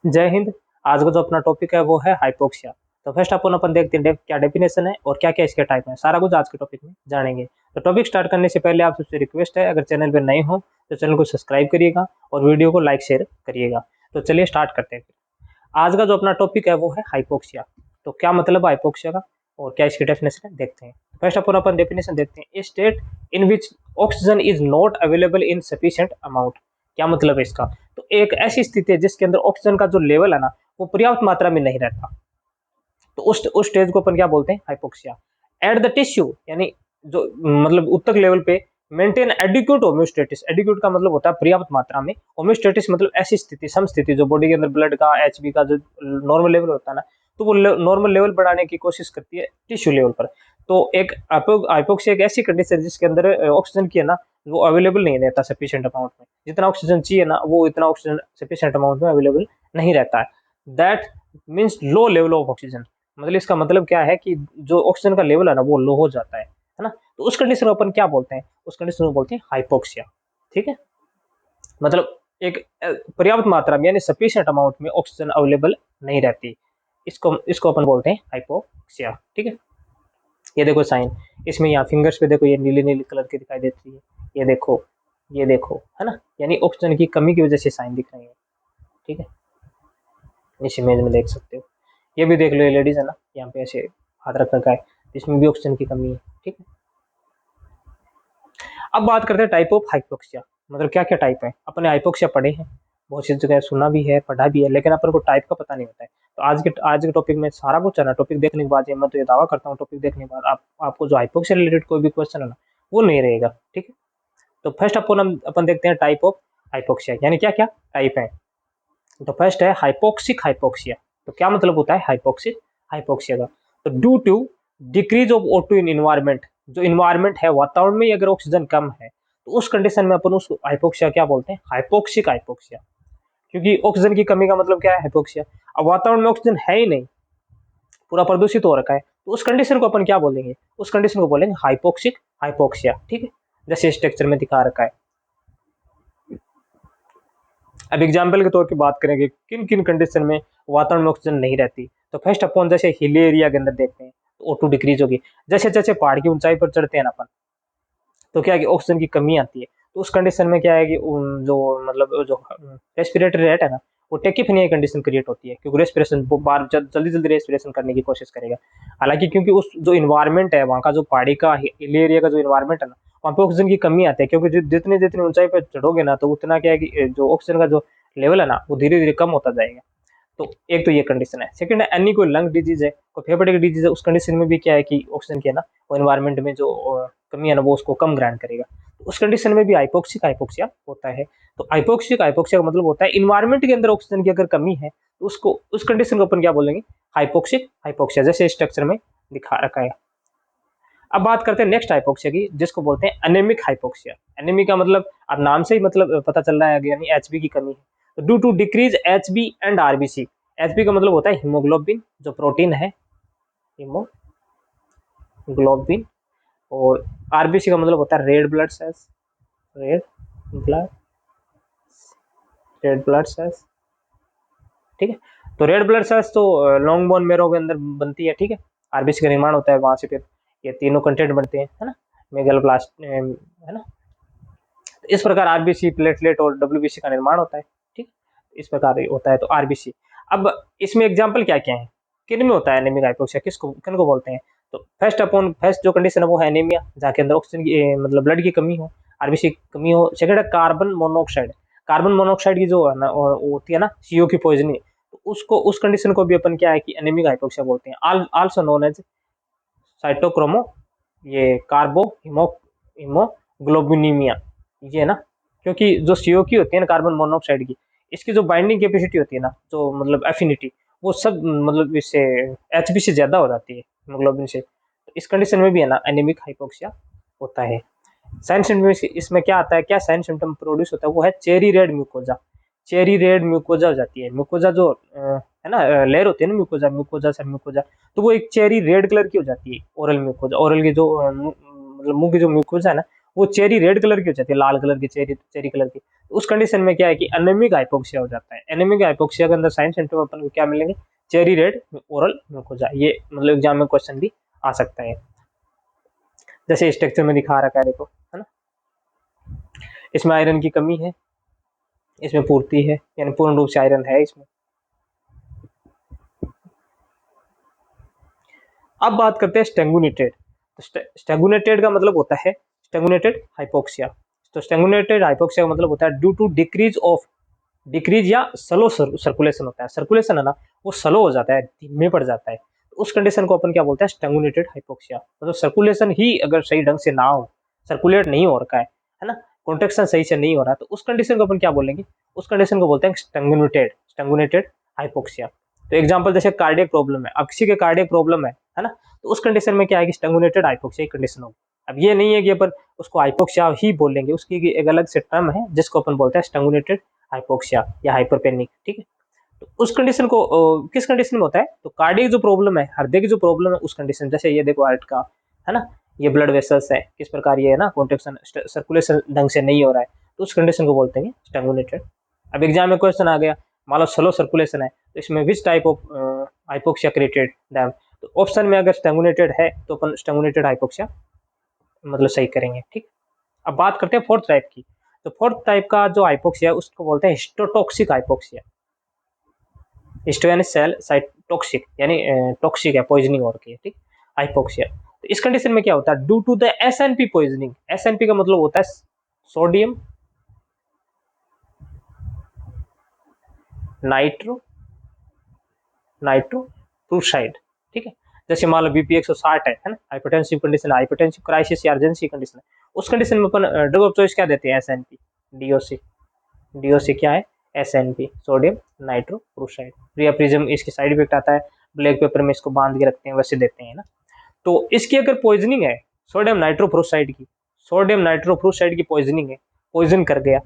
जय हिंद। आज का जो अपना टॉपिक है वो है हाइपोक्सिया। तो फर्स्ट अपन देखते हैं क्या डेफिनेशन है और क्या क्या इसके टाइप है, सारा कुछ आज के टॉपिक में जानेंगे। तो टॉपिक स्टार्ट करने से पहले आप सबसे रिक्वेस्ट है, अगर चैनल पे नए हो तो चैनल को सब्सक्राइब करिएगा और वीडियो को लाइक शेयर करिएगा। तो चलिए स्टार्ट करते हैं। आज का जो अपना टॉपिक है वो है हाइपोक्सिया। तो क्या मतलब हाइपोक्सिया का और क्या इसकी डेफिनेशन है देखते हैं। फर्स्ट अपन डेफिनेशन देखते हैं। A state in which oxygen is not available in sufficient amount. क्या मतलब है इसका? तो एक ऐसी स्थिति है जिसके अंदर ऑक्सीजन का जो लेवल है ना वो पर्याप्त मात्रा में नहीं रहता। तो उस स्टेज को अपन क्या बोलते हैं? हाइपोक्सिया। एट द टिश्यू यानी जो मतलब उत्तक लेवल पे मेंटेन एडिक्यूट होम्योस्टेटिस। एडिक्यूट का मतलब होता है पर्याप्त मात्रा में, होम्योस्टेटिस मतलब ऐसी स्थिति, समस्थिति, जो बॉडी के अंदर ब्लड का एचबी का जो नॉर्मल लेवल होता है ना, तो वो नॉर्मल लेवल बढ़ाने की कोशिश करती है टिश्यू लेवल पर। तो एक हाइपोक्सिया एक ऐसी कंडीशन है जिसके अंदर ऑक्सीजन की है ना वो अवेलेबल नहीं रहता सफिशिएंट अमाउंट में। जितना ऑक्सीजन चाहिए ना वो इतना ऑक्सीजन सफिशिएंट अमाउंट में अवेलेबल नहीं रहता है। That means low level of oxygen. मतलब इसका मतलब क्या है कि जो ऑक्सीजन का लेवल है ना वो लो हो जाता है ना। तो उस कंडीशन को अपन क्या बोलते हैं? उस कंडीशन को बोलते हैं हाइपोक्सिया। ठीक है, मतलब एक पर्याप्त मात्रा में यानी सफिशिएंट अमाउंट में ऑक्सीजन अवेलेबल नहीं रहती। इसको इसको अपन बोलते हैं हाइपोक्सिया। ठीक है, ये देखो साइन, इसमें यहाँ फिंगर्स पे देखो ये नीली नीली कलर की दिखाई देती है। ये देखो, ये देखो, है ना, यानी ऑक्सीजन की कमी की वजह से साइन दिख रही है। ठीक है, इस इमेज में देख सकते हो। ये भी देख लो, ये लेडीज है ना, यहाँ पे ऐसे हाथ रख रखा है, इसमें भी ऑक्सीजन की कमी है। ठीक है, अब बात करते हैं टाइप ऑफ हाइपोक्सिया। मतलब क्या क्या टाइप है। अपने हाइपोक्सिया पढ़े हैं, बहुत सी जगह सुना भी है, पढ़ा भी है, लेकिन अपन को टाइप का पता नहीं होता है। तो आज के टॉपिक में सारा कुछ है ना, टॉपिक देखने के बाद ये मैं तो ये दावा करता हूँ, टॉपिक देखने के बाद आपको जो हाइपोक्सिया रिलेटेड कोई भी क्वेश्चन है ना वो नहीं रहेगा। ठीक है, तो फर्स्ट अपन देखते हैं टाइप ऑफ हाइपोक्सिया, यानी क्या क्या टाइप है। तो फर्स्ट है हाइपोक्सिक हाइपोक्सिया। तो क्या मतलब होता है हाइपोक्सिक हाइपोक्सिया का? तो due to decrease of O2 in environment, जो इन्वायरमेंट है वातावरण में अगर ऑक्सीजन कम है तो उस कंडीशन में अपन उसको हाइपोक्सिया क्या बोलते हैं? Hypoxic hypoxia. क्योंकि ऑक्सीजन की कमी का मतलब क्या है? हाइपोक्सिया। अब वातावरण में ऑक्सीजन है ही नहीं, पूरा प्रदूषित हो रखा है, तो उस कंडीशन को अपन क्या बोलेंगे? उस कंडीशन को बोलेंगे हाइपोक्सिक हाइपोक्सिया। ठीक है, जैसे स्ट्रक्चर में दिखा रखा है। अब एग्जाम्पल के तौर की बात करेंगे किन किन कंडीशन में वातावरण में ऑक्सीजन नहीं रहती। तो फर्स्ट अपन जैसे हिल एरिया के अंदर देखते हैं तो O2 डिक्रीज होगी। जैसे जैसे पहाड़ की ऊंचाई पर चढ़ते हैं ना अपन, तो क्या है कि ऑक्सीजन की कमी आती है। तो उस कंडीशन में क्या है कि जो मतलब जो रेस्पिरेटरी रेट है ना वो टेकिफिनिया कंडीशन क्रिएट होती है, क्योंकि रेस्पिरेशन बार जल्दी जल्दी रेस्पिरेशन करने की कोशिश करेगा। हालांकि क्योंकि उस जो इन्वायरमेंट है वहाँ का, जो पहाड़ी का हिल एरिया का जो इन्वायरमेंट है ना, वहाँ पे ऑक्सीजन की कमी आती है, क्योंकि जितनी जितनी ऊंचाई पर चढ़ोगे ना तो उतना क्या है कि जो ऑक्सीजन का जो लेवल है ना वो धीरे धीरे कम होता जाएगा। तो एक तो ये कंडीशन है। सेकंड है एनी कोई लंग डिजीज है, कोई फेफड़े की डिजीज है, उस कंडीशन में भी क्या है कि ऑक्सीजन की है ना वो एनवायरमेंट में जो कमी है ना वो उसको कम ग्रांट करेगा। तो उस कंडीशन में भी हाइपोक्सिक हाइपोक्सिया होता है। तो हाइपोक्सिक हाइपोक्सिया का मतलब होता है इन्वायरमेंट के अंदर ऑक्सीजन की अगर कमी है तो उसको उस कंडीशन को अपन क्या बोलेंगे? हाइपोक्सिक हाइपोक्सिया, जैसे स्ट्रक्चर में दिखा रखा है। अब बात करते हैं नेक्स्ट हाइपोक्सिया की, जिसको बोलते हैं एनेमिक हाइपोक्सिया। एनेमिक का मतलब अब नाम से ही मतलब पता चल रहा है, यानी एचबी की कमी है। तो due to decrease HB and RBC. HB का मतलब होता है हीमोग्लोबिन, जो प्रोटीन है, हीमोग्लोबिन। और आरबीसी का मतलब होता है red blood cells, red blood red blood cells. ठीक है, तो रेड ब्लड सेल्स तो लॉन्ग बोन मेरो के अंदर बनती है। ठीक है, आरबीसी का निर्माण होता है वहां से, फिर ये तीनों कंटेंट बनते हैं, है ना, मेगलोब्लास्ट, है ना। इस प्रकार आरबीसी, प्लेटलेट और डब्ल्यूबीसी का निर्माण होता है। ठीक, इस प्रकार होता है तो आरबीसी। अब इसमें एग्जांपल क्या क्या है, किन में होता है एनीमिक हाइपोक्सिया, किसको किन को बोलते हैं? तो फर्स्ट जो कंडीशन है वो है एनीमिया, जहाँ के अंदर ऑक्सीजन की मतलब ब्लड की कमी हो, आरबीसी की कमी हो। सेकंड है कार्बन मोनोऑक्साइड। कार्बन मोनोऑक्साइड की जो है ना वो होती है ना सीओ की पॉइजनिंग, तो उसको उस कंडीशन को भी अपन क्या है कि एनीमिक हाइपोक्सिया बोलते हैं। आल्सो नोन एज साइटोक्रोमो, ये कार्बो हीमोग्लोबिनीमिया, ये है ना। क्योंकि जो सीओ की होती है ना कार्बन मोनोऑक्साइड की, इसकी जो बाइंडिंग कैपेसिटी होती है ना, जो मतलब एफिनिटी, वो सब मतलब इससे एचबी से ज्यादा हो जाती है हीमोग्लोबिन से। तो इस कंडीशन में भी है ना एनीमिक हाइपोक्सिया होता है। साइन सिम्टम इसमें क्या आता है, क्या साइन सिम्टम प्रोड्यूस होता है? वो है cherry red mucosa. Cherry red mucosa हो जाती है। म्यूकोजा जो है ना लेयर होती है ना, म्यूकोजा, म्यूकोजा से म्यूकोजा, तो वो एक चेरी रेड कलर की हो जाती है। ओरल म्यूकोजा, ओरल की जो मतलब मुंह की जो म्यूकोजा है ना वो चेरी रेड कलर की हो जाती है, लाल कलर की, चेरी चेरी कलर की। तो उस कंडीशन में क्या है कि एनीमिक हाइपोक्सिया हो जाता है। एनीमिक हाइपोक्सिया के अंदर साइन सिम्टम अपन को क्या मिलेंगे, चेरी रेड ओरल म्यूकोजा। ये मतलब एग्जाम में क्वेश्चन भी आ सकता है, जैसे स्ट्रक्चर में दिखा रखा है देखो, है ना। इसमें आयरन की कमी है, इसमें पूर्ति है, यानी पूर्ण रूप से आयरन है इसमें। अब बात करते हैं स्टेंगुनेटेड। तो स्टेंगुनेटेड का मतलब होता है स्टेंगुनेटेड हाइपोक्सिया। तो स्टेंगुनेटेड हाइपोक्सिया का मतलब होता है ड्यू टू डिक्रीज या स्लो सर्कुलेशन होता है। सर्कुलेशन है ना, वो स्लो हो जाता है, धीमे पड़ जाता है। तो उस कंडीशन को अपन क्या बोलते हैं, स्टेंगुनेटेड हाइपोक्सिया। मतलब सर्कुलेशन ही अगर सही ढंग से ना हो, सर्कुलेट नहीं हो रखा है ना, कॉन्ट्रेक्शन सही से नहीं हो रहा, तो उस कंडीशन को अपन क्या बोलेंगे, उस कंडीशन को बोलते हैं स्टेंगुनेटेड हाइपोक्सिया। तो एग्जांपल जैसे कार्डियक प्रॉब्लम है, अब किसी के कार्डियक प्रॉब्लम है ना, तो उस कंडीशन में क्या है कि स्टेंगुनेटेड हाइपोक्सिया कंडीशन होगी। अब ये नहीं है कि अपन उसको हाइपोक्सिया ही बोलेंगे, उसकी एक अलग से टर्म है जिसको अपन बोलते हैं स्टेंगुनेटेड हाइपोक्सिया या हाइपरपेनिक, ठीक है। तो उस कंडीशन को किस कंडीशन में होता है, तो कार्डियक जो प्रॉब्लम है, हृदय की जो प्रॉब्लम है उस कंडीशन, जैसे ये देखो हार्ट का, है ना, ये ब्लड वेसल्स है, किस प्रकार ये है ना, कॉन्ट्रैक्शन सर्कुलेशन ढंग से नहीं हो रहा है, तो उस कंडीशन को बोलते हैं स्टेंगुलेटेड। अब एग्जाम में क्वेश्चन आ गया, मान लो स्लो सर्कुलेशन है, तो इसमें which type of hypoxia created them, तो ऑप्शन में अगर स्टेंगुलेटेड है तो अपन स्टेंगुलेटेड हाइपोक्सिया मतलब सही करेंगे, ठीक। अब बात करते हैं फोर्थ टाइप की। तो फोर्थ टाइप का जो हाइपोक्सिया है उसको बोलते हैं हिस्टोटॉक्सिक हाइपोक्सिया। हिस्टो यानी सेल, साइटोक्सिक यानी टॉक्सिक है, पॉइजनिंग हो रही है, ठीक। हाइपोक्सिया, तो इस कंडीशन में क्या होता है, due to the SNP poisoning. SNP का मतलब होता है सोडियम नाइट्रोक्लोराइड, ठीक है। जैसे मान लो बीपी 160 है ना, हाइपरटेंसिव कंडीशन, हाइपरटेंसिव क्राइसिस या अर्जेंसी कंडीशन है, उस कंडीशन में अपन ड्रग ऑफ चॉइस क्या देते हैं, एसएनपी, डीओसी। डीओसी क्या है, एसएनपी, सोडियम नाइट्रोक्लोराइड। प्रियाप्रिज्म इसके साइड इफेक्ट आता है, ब्लैक पेपर में इसको बांध के रखते हैं, वैसे देते हैं ना। तो इसकी अगर पॉइजनिंग है, सोडियम नाइट्रोक्लोराइड की, सोडियम नाइट्रोक्लोराइड की पॉइजनिंग है, पॉइजन कर गया,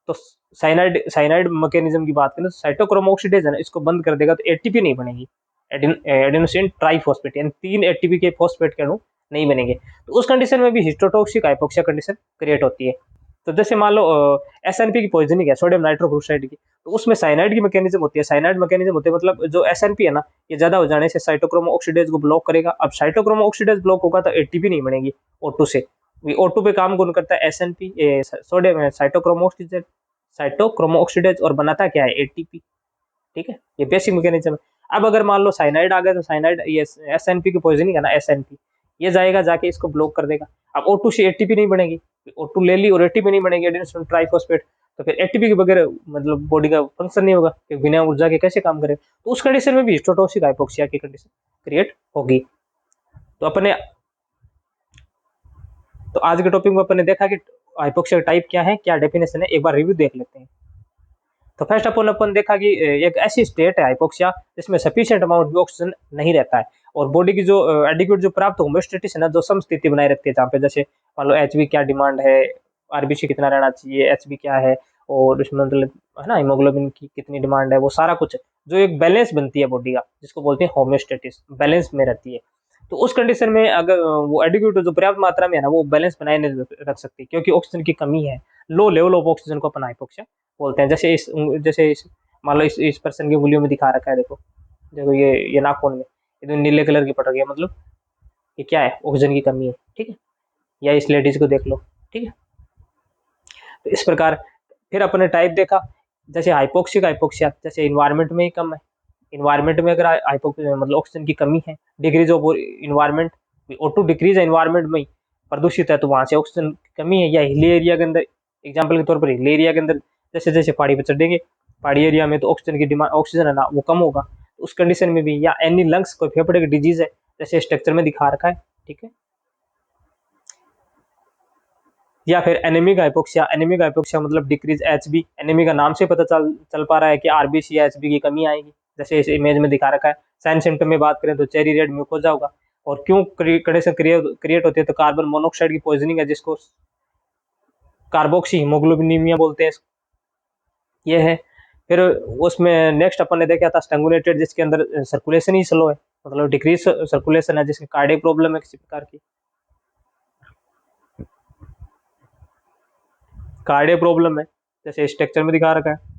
तो साइनाइड साइनाइड मैकेनिज्म की बात करें तो साइटोक्रोम ऑक्सीडेज है ना, इसको बंद कर देगा, तो एटीपी नहीं बनेगी, एडेनोसिन ट्राइफॉस्फेट, यानी 3 एटीपी के फॉस्फेट के अणु नहीं बनेंगे। तो उस कंडीशन में भी हिस्टोटॉक्सिक हाइपोक्सिया कंडीशन क्रिएट होती है। तो जैसे मान लो एसएनपी की पॉइजनिंग है, सोडियम नाइट्रोक्लोराइड की, तो उसमें साइनाइड की मैकेनिज्म होती है। साइनाइड मैकेनिज्म होती है मतलब जो एसएनपी है ना, ये ज्यादा हो जाने से साइटोक्रोम ऑक्सीडेज को ब्लॉक करेगा। अब साइटोक्रोम ऑक्सीडेज ब्लॉक होगा तो एटीपी नहीं बनेगी O2 से। O2 पे काम कौन करता है, S&P, sodium cytochrome oxidase, cytochrome oxidase, और बनाता क्या है, एटीपी, ठीक है। ये बेसिक मैकेनिज्म है। अब अगर मान लो साइनाइड आ गया, तो साइनाइड ये एसएनपी की पॉइजनिंग है ना, एसएनपी ये जाएगा जाके इसको ब्लॉक कर देगा। अब O2 से एटीपी नहीं बनेगी, O2 ले ली और एटीपी नहीं बनेगी, एडेनोसिन ट्राइफॉस्फेट, तो फिर एटीपी के बगैर मतलब बॉडी का फंक्शन नहीं होगा, क्योंकि बिना ऊर्जा के कैसे काम करे। तो उस कंडीशन में भी हिस्टोटॉक्सिक हाइपोक्सिया की कंडीशन क्रिएट होगी। तो अपने तो आज के टॉपिक में अपने देखा कि हाइपोक्सिया टाइप क्या है, क्या डेफिनेशन है, एक बार रिव्यू देख लेते हैं। तो फर्स्ट अपन देखा कि एक ऐसी स्टेट है हाइपोक्सिया जिसमें सफिशिएंट अमाउंट में ऑक्सीजन नहीं रहता है, और बॉडी की जो एडिक्वेट जो प्राप्त होमोस्टेटिस है ना, जो सम स्थिति बनाए रखती है, जहाँ पे जैसे मान लो एचबी क्या डिमांड है, आरबीसी कितना रहना चाहिए, एचबी क्या है, और उसमें मतलब है ना हीमोग्लोबिन की कितनी डिमांड है, वो सारा कुछ जो एक बैलेंस बनती है बॉडी का, जिसको बोलते हैं होमोस्टेटिस, बैलेंस में रहती है। तो उस कंडीशन में अगर वो एडिक्वेट जो पर्याप्त मात्रा में है ना, वो बैलेंस बनाए नहीं रख सकती, क्योंकि ऑक्सीजन की कमी है, लो लेवल ऑफ ऑक्सीजन को अपन हाइपोक्सिया बोलते हैं। जैसे इस मान लो इस पर्सन की उंगलियों में दिखा रखा है, देखो देखो ये नाखून में ये तो नीले कलर की पड़ रही है, मतलब ये क्या है, ऑक्सीजन की कमी है, ठीक है। या इस लेडीज को देख लो, ठीक है। तो इस प्रकार फिर अपने टाइप देखा, जैसे हाइपोक्सिक हाइपोक्सिया जैसे इन्वायरमेंट में ही कम है, इन्वायरमेंट में अगर हाइपोक्सिया मतलब ऑक्सीजन की कमी है, degrees of environment, O2 decrease है इन्वायरमेंट में ही, प्रदूषित है, तो वहां से ऑक्सीजन की कमी है, या हिली एरिया के अंदर, एग्जाम्पल के तौर पर हिली एरिया के अंदर जैसे जैसे पहाड़ी पर चढ़ेंगे, पहाड़ी एरिया में तो ऑक्सीजन की डिमांड, ऑक्सीजन है ना वो कम होगा, तो उस कंडीशन में भी, या एनी लंग्स कोई फेफड़े की डिजीज है, जैसे स्ट्रक्चर में दिखा रखा है, ठीक है। या फिर एनीमिक हाइपोक्सिया, एनीमिक हाइपोक्सिया मतलब डिक्रीज एचबी, एनीमी का नाम से पता चल पा रहा है कि आरबीसी या एचबी की कमी आएगी, जैसे इस इमेज में दिखा रखा है। साइन सिम्टम में बात करें तो चेरी रेड म्यूकोजा होगा, और क्यों कंडीशन क्रिएट होती है, तो कार्बन मोनोऑक्साइड की पॉइजनिंग है, जिसको कार्बोक्सी हीमोग्लोबिनीमिया बोलते हैं, ये है। फिर उसमें नेक्स्ट अपन ने देखा था स्टेंगुलेटेड, जिसके अंदर सर्कुलेशन ही स्लो है, मतलब डिक्रीज सर्कुलेशन है, जिसकी कार्डियक प्रॉब्लम है किसी प्रकार की। कार्डियक प्रॉब्लम है, जैसे स्ट्रक्चर में दिखा रखा है।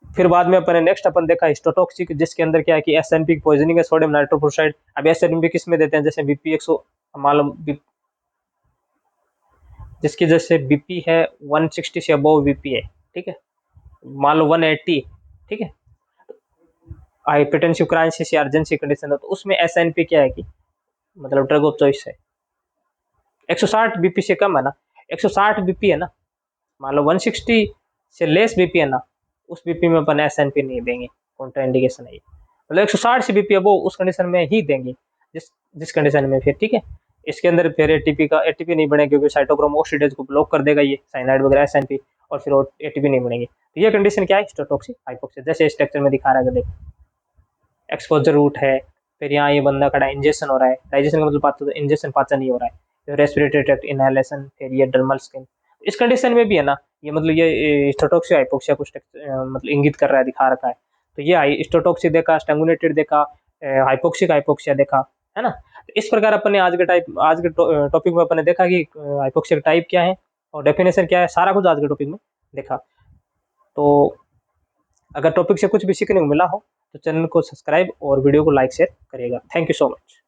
फिर बाद में अपने नेक्स्ट अपन देखा हिस्टोटॉक्सिक, जिसके अंदर क्या है कि एसएनपी की पॉइजनिंग है, सोडियम नाइट्रोक्लोराइड। अब एसएनपी किस में देते हैं, जैसे बीपी 100 मालूम, जिसकी जैसे बीपी है 160 से अबव बीपी है, ठीक है, मान लो 180, ठीक है, हाइपरटेंसिव क्राइसिस या अर्जेंसी कंडीशन है, तो उसमें एसएनपी क्या है कि मतलब ड्रग ऑफ चॉइस है। 160 बीपी से कम है ना, 160 बीपी है ना, मान लो 160 से लेस बीपी है ना, उस बीपी में अपन एसएनपी नहीं देंगे, कॉन्ट्रा इंडिकेशन है ये। मतलब 160 से बीपी अबव उस कंडीशन में ही देंगे, जिस जिस कंडीशन में फिर ठीक है। इसके अंदर फिर एटीपी नहीं बनेगा, क्योंकि साइटोक्रोम ऑक्सीडेज को ब्लॉक कर देगा ये साइनाइड वगैरह एसएनपी, और फिर एटीपी नहीं बनेगी। तो ये कंडीशन क्या है, हिस्टोटॉक्सिक हाइपोक्सिया, जैसे स्ट्रक्चर में दिखा रहा है, देखो एक्सपोजर रूट है, फिर यहाँ ये बंदा खड़ा इंजेक्शन हो रहा है, डाइजेशन का मतलब इंजेक्शन पाचन नहीं हो रहा है, फिर रेस्पिरेटरी ट्रैक्ट इनहेलेशन, फिर ये डर्मल स्किन। इस कंडीशन में भी है ना, ये मतलब ये हिस्टोटॉक्सिक हाइपोक्सिया को मतलब इंगित कर रहा है, दिखा रखा है। तो ये हिस्टोटॉक्सिक देखा, स्टैंगुलेटेड देखा, हाइपोक्सिक हाइपोक्सिया देखा, है ना। तो इस प्रकार अपन ने आज के टॉपिक में अपन ने देखा कि हाइपोक्सिया टाइप क्या है और डेफिनेशन क्या है, सारा कुछ आज के टॉपिक में देखा। तो अगर टॉपिक से कुछ भी सीखने को मिला हो तो चैनल को सब्सक्राइब और वीडियो को लाइक शेयर करिएगा। Thank you so much.